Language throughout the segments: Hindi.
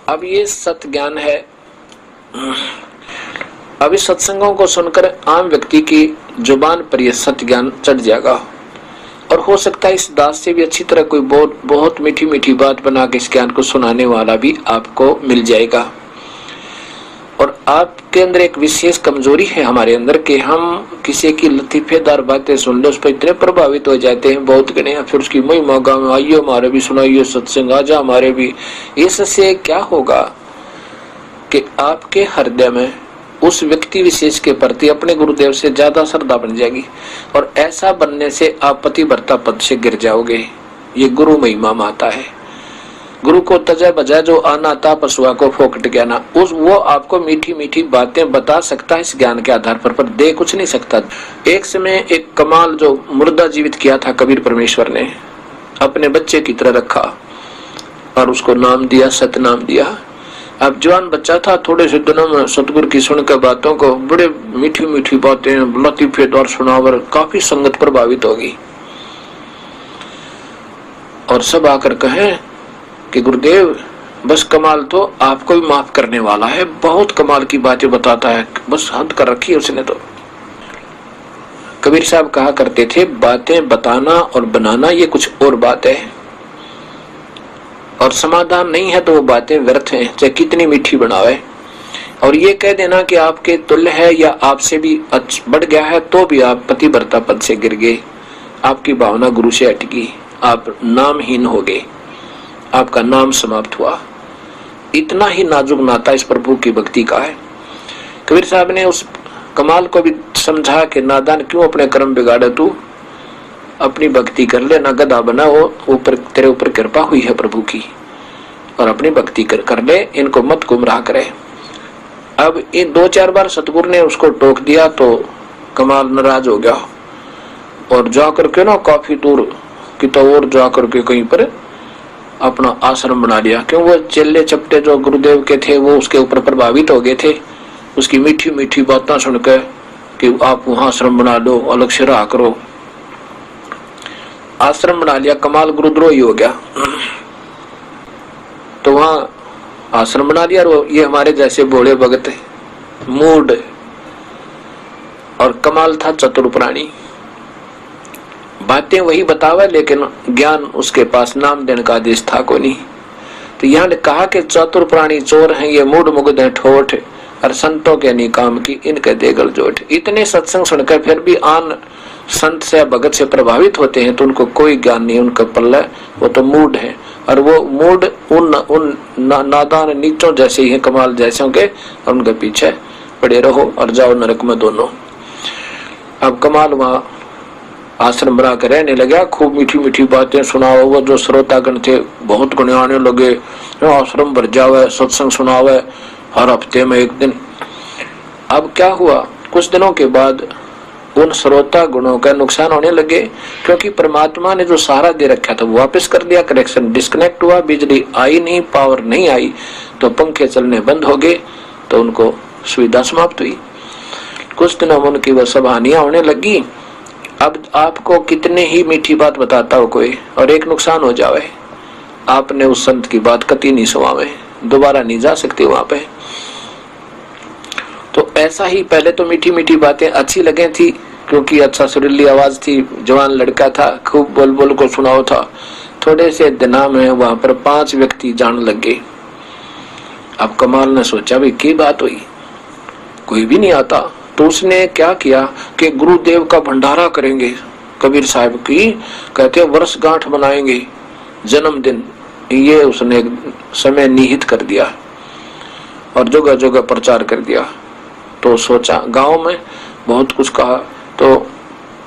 अब ये सत्य ज्ञान है। अब इस सत्संगों को सुनकर आम व्यक्ति की जुबान पर यह सत्य ज्ञान चढ़ जाएगा और हो सकता है इस दास से भी अच्छी तरह कोई बहुत मीठी मीठी बात बना के इस ज्ञान को सुनाने वाला भी आपको मिल जाएगा। और आपके अंदर एक विशेष कमजोरी है हमारे अंदर कि हम किसी की लतीफेदार बातें सुन ले उस पर इतने प्रभावित हो जाते हैं, बहुत गणे, फिर उसकी महिमा गाँव आइयो हमारे भी सुनाइयो सत्संग, आजा हमारे भी। इससे क्या होगा कि आपके हृदय में उस व्यक्ति विशेष के प्रति अपने गुरुदेव से ज्यादा श्रद्धा बन जाएगी और ऐसा बनने से आप पतिव्रता पद से गिर जाओगे। ये गुरु महिमा माता है। गुरु को तजा बजा जो आना था पशुआ को फोकट गया ना, उस वो आपको मीठी मीठी बातें बता सकता है इस ज्ञान के आधार पर दे कुछ नहीं सकता। एक समय एक कमाल जो मुर्दा जीवित किया था कबीर परमेश्वर ने अपने बच्चे की तरह रखा और उसको नाम दिया, सतनाम दिया। अब जवान बच्चा था, थोड़े से दिनों में सतगुरु की सुनकर बातों को बड़े मीठी मीठी बातें लतीफेदार सुनावर काफी संगत प्रभावित होगी और सब आकर कहें कि गुरुदेव बस कमाल तो आपको भी माफ करने वाला है, बहुत कमाल की बातें बताता है, बस हद कर रखी है उसने। तो कबीर साहब कहा करते थे बातें बताना और बनाना ये कुछ और बात है और समाधान नहीं है तो वो बातें व्यर्थ हैं, चाहे कितनी मीठी बनावे। और ये कह देना कि आपके तुल्य है या आपसे भी बढ़ गया है तो भी आप पतिव्रता पद से गिर गए, आपकी भावना गुरु से अटकी, आप नामहीन हो गए, आपका नाम समाप्त हुआ। इतना ही नाजुक नाता इस प्रभु की भक्ति का है। कबीर साहब ने उस कमाल को भी समझा कि नादान क्यों अपने कर्म बिगाड़े, तू अपनी भक्ति कर ले, ना गधा बना, वो ऊपर तेरे ऊपर कृपा हुई है प्रभु की और अपनी भक्ति कर ले, इनको मत गुमराह करे। अब इन 2-4 बार सतगुरु ने उसको टोक दिया तो कमाल नाराज हो गया और जाकर के ना काफी दूर की तो और जाकर के कहीं पर अपना आश्रम बना लिया। क्यों, वो चेले चपटे जो गुरुदेव के थे वो उसके ऊपर प्रभावित हो गए थे, उसकी मीठी मीठी बातें सुनकर कि आप वहां आश्रम बना लो, अलग से रहा करो। आश्रम बना लिया, कमाल गुरुद्रोही हो गया। तो वहां आश्रम बना लिया और ये हमारे जैसे भोले भगत मूड और कमाल था चतुर प्राणी, बातें वही बतावा लेकिन ज्ञान उसके पास नाम देने का आदेश था को नहीं। तो यहाँ कहा कि चतुर प्राणी चोर हैं, ये मूड मुग्ध है ठोठ और संतों के नहीं काम की इनके देगल जोट। इतने सत्संग सुनकर फिर भी आन संत से भगत से प्रभावित होते हैं तो उनको कोई ज्ञान नहीं, उनका पल्ला वो तो मूड है और वो मूड उन नादान नीचों जैसे ही है, कमाल जैसे के, और उनके पीछे पड़े रहो और जाओ नरक में दोनों। अब कमाल वहां आश्रम बना कर रहने लगा, खूब मीठी मीठी बातें सुनाओ। वो जो श्रोतागण थे बहुत गुण आने लगे, आश्रम भर जावे, सत्संग सुनावे हर हफ्ते में एक दिन। अब क्या हुआ, कुछ दिनों के बाद उन श्रोता गुणों का नुकसान होने लगे क्योंकि परमात्मा ने जो सहारा दे रखा था वो वापस कर दिया, कनेक्शन डिस्कनेक्ट हुआ, बिजली आई नहीं, पावर नहीं आई तो पंखे चलने बंद हो गए, तो उनको सुविधा समाप्त हुई। कुछ दिनों में उनकी वह सब हानियां होने लगी। अब आपको कितने ही मीठी बात बताता हो कोई और एक नुकसान हो जावे, आपने उस संत की बात कती नहीं सुनावे, दोबारा नहीं जा सकते वहां पे। तो ऐसा ही पहले तो मीठी मीठी बातें अच्छी लगे थी क्योंकि अच्छा सुरीली आवाज थी, जवान लड़का था, खूब बोल बोल को सुनाओ था। थोड़े से दिनों में वहां पर 5 व्यक्ति जान लग गए। अब कमाल ने सोचा भाई की बात हुई, कोई भी नहीं आता। तो उसने क्या किया कि गुरुदेव का भंडारा करेंगे, कबीर साहब की कहते वर्षगांठ बनाएंगे, जन्मदिन, ये उसने समय निहित कर दिया और जगह जगह प्रचार कर दिया। तो सोचा गांव में बहुत कुछ कहा, तो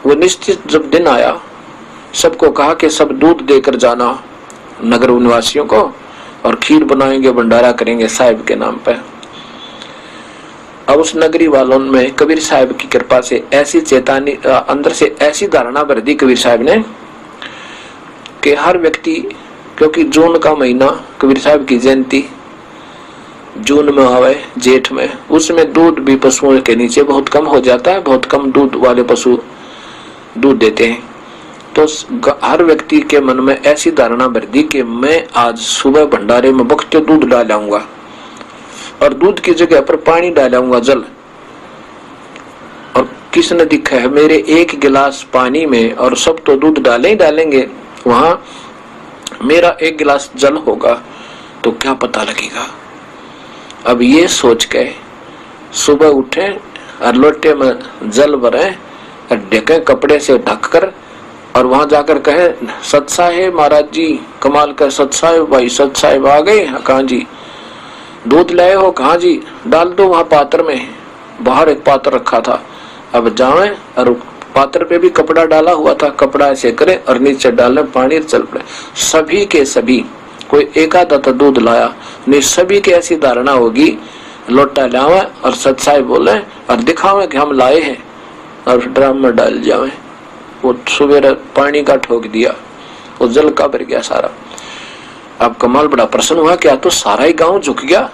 वो निश्चित जब दिन आया सबको कहा कि सब दूध देकर जाना नगर निवासियों को और खीर बनाएंगे, भंडारा करेंगे साहिब के नाम पे। अब उस नगरी वालों में कबीर साहब की कृपा से ऐसी चेतावनी, अंदर से ऐसी धारणा भर दी कबीर साहब ने कि हर व्यक्ति, क्योंकि जून का महीना कबीर साहब की जयंती जून में आवे, जेठ में, उसमें दूध भी पशुओं के नीचे बहुत कम हो जाता है, बहुत कम दूध वाले पशु दूध देते हैं। तो हर व्यक्ति के मन में ऐसी धारणा भर दी कि मैं आज सुबह भंडारे में बख्ते दूध डालाऊंगा और दूध की जगह पर पानी डालाऊंगा, जल। और किसने दिखा है मेरे एक गिलास पानी में, और सब तो दूध डाले ही डालेंगे, वहां मेरा एक गिलास जल होगा तो क्या पता लगेगा। अब ये सोच के सुबह उठे और लोटे में जल भरे और ढके कपड़े से ढककर, और वहां जाकर कहे सत साहेब महाराज जी, कमाल कर सत साहेब भाई, सत साहेब आ गए? कहाँ जी? दूध लाए हो? कहाँ जी? डाल दो वहां पात्र में, बाहर एक पात्र रखा था। अब जावे और पात्र पे भी कपड़ा डाला हुआ था, कपड़ा ऐसे करे और नीचे डाले पानी, चल पड़े। सभी के सभी, कोई एक आधा तो दूध लाया नहीं, सभी की ऐसी धारणा होगी लोटा लावे और सत साहेब बोले और दिखावे कि हम लाए हैं और ड्रम में डाल जावे। वो सुबह पानी का ठोक दिया, वो जल का भर गया सारा। अब कमाल बड़ा प्रसन्न हुआ, क्या तो सारा ही गांव झुक गया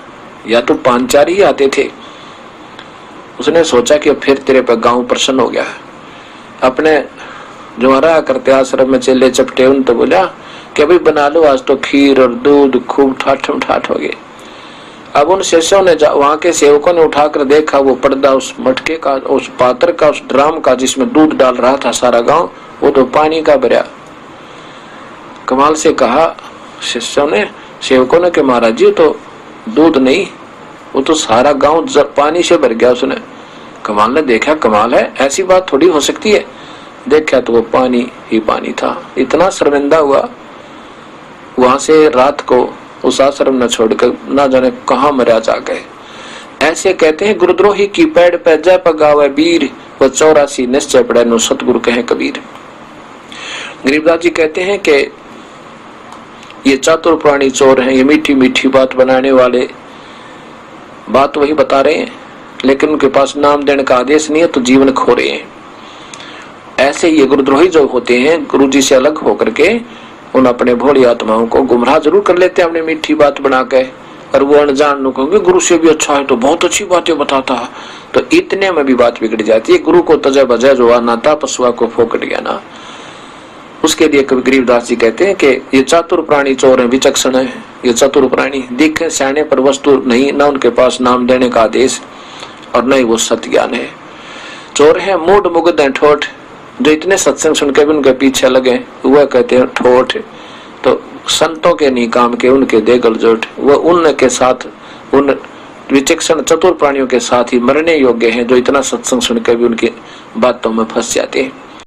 या तो 5-4 ही आते थे। उसने सोचा कि फिर तेरे पे गांव प्रसन्न हो गया है। अपने जो रहा करते आश्रम में चेले चपटे, उन तो बोला कि अभी बना लो, आज तो खीर और दूध खूब ठाठम ठाठ हो गए। अब उन शिष्यों ने वहां के सेवकों ने उठाकर देखा, वो पर्दा उस मटके का, उस पात्र का, उस ड्राम का जिसमें दूध डाल रहा था सारा गांव, वो तो पानी का भरा। कमाल से कहा शिष्यों ने, सेवकों ने कि महाराज जी तो दूध नहीं, वो तो सारा गांव पानी से भर गया। उसने कमाल ने देखा, कमाल है, ऐसी बात थोड़ी हो सकती है। देखा तो वो पानी ही पानी था। इतना शर्मिंदा हुआ, वहां से रात को उस आश्रम न छोड़कर ना जाने कहां मरा जा गए। ऐसे कहते हैं गुरुद्रोही की पैड़ पे जय पगावे वीर, वो 84 निश्चय पड़े नो सतगुरु कहे कबीर। गरीबदास जी कहते हैं कि ये चातुर प्राणी चोर हैं, ये मीठी मीठी बात बनाने वाले बात वही बता रहे हैं, लेकिन उनके पास नाम देने का आदेश नहीं है तो जीवन खो रहे हैं। ऐसे ये गुरुद्रोही जो होते हैं, गुरु जी से अलग होकर के उन अपने भोली आत्माओं को गुमराह जरूर कर लेते हैं अपने मीठी बात बना के, और वो अनजान लोग कहेंगे गुरु से भी अच्छा है तो बहुत अच्छी बातें बताता है, तो इतने में भी बात बिगड़ जाती है। गुरु को तजा बजा जो नाता पशुआ को फोकट गया ना। उसके लिए कवि गरीबदास जी कहते हैं कि ये चातुर प्राणी चोर है, विचक्षण है, ये चतुर प्राणी दिखे सियाने पर वस्तु नहीं, न उनके पास नाम देने का आदेश और न ही वो सत्य ज्ञान है। चोर है मूड मुग्ध है ठोठ, जो इतने सत्संग सुन के भी उनके पीछे लगे वह कहते हैं ठोठ। तो संतों के नहीं काम के उनके दे गलजोट, वह उनके साथ, उन विचक्षण चतुर प्राणियों के साथ ही मरने योग्य हैं जो इतना सत्संग सुन के भी उनकी बातों में फंस जाते हैं।